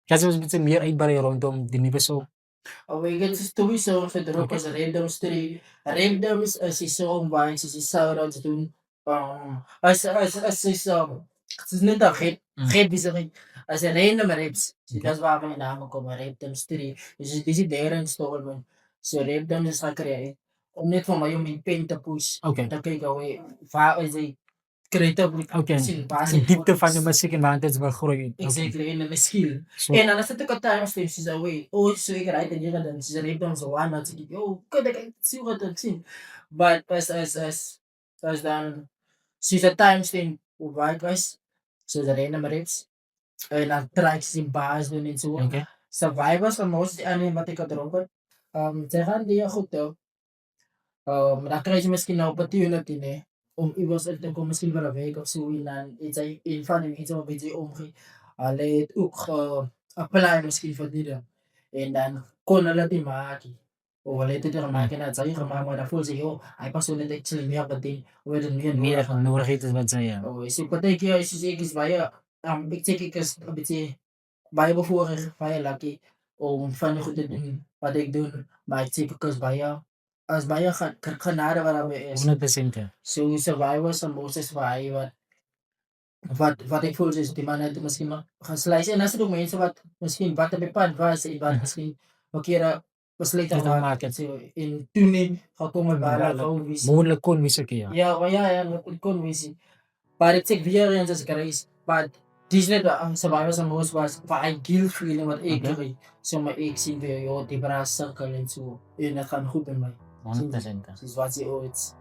Kijk, zoals met meer eetbare rondom die nuwe song. Awaken is sowieso verderop Okay. as Random 3. Randoms as is song waar ze shout-outs doen. As is het is niet dat geen bizarre. As een random raps. So dat is waar mijn naam komen. Randoms 3. Dus die is daar in stormen. So randoms is gaan creëren. Om net van mij om in pen te push. Okay. Dan kijk ik waar is die creativity. Okay. Sien, waar Die zijn diepte van focus. die musiek en waar dit wil groeien. Exactly, in the skill. So, En dan is het ook een timestamp. She's away. Oh, so ik rijd en hier en dan. She's reed dan zo aan. Dan zeg ik, yo, kan ik zie wat ik zie. But as dan, she's a timestamp. Hoe waar was. So the random rips. En dan tracks in baas doen en zo. okay. Survivors van most die anime wat ik had erover. Ze gaan die goed doen. Dan krijg je misschien een opportunity, nee. Om iemand uit te komen, misschien wel een week of zo. En dan is hij een van hem iets een beetje omge. Alleen het ook apply misschien voor die dan. En dan kon hulle die maken. Of hulle het dit gemaak en dat sy gemaak, maar dan voel sy, joh, hy pas so net actually meer bedien. Hoe het meer Meer nodig. nodigheid is wat sy, ja. So partykeer soos ek is baie, ek sê ek is 'n bietjie baie bevoorreg, baie lucky om van die goed te doen wat ek doen. Maar ek sê ek is baie as baie genade wat daarmee is. 100%, ja. So survivors en Moses vir hy wat ek voel is die man het miskien maar gaan slice. En as dit ook mense wat miskien wat op die pad was en wat miskien verkeerde besluite Dit gemaak maak het. het. So en toe nie gekom het waar hulle wou wees. Moontlik kon wees ook, ja. Ja, maar ja, dat kon wees. Maar ek sê weer eens as grace, but dis net survivors en Moses was vir hy guilt feeling wat ek kry. So maar ek sien weer joh, die braas sirkel en so. En dit gaan goed met my. 100%. Dis wat sy ooit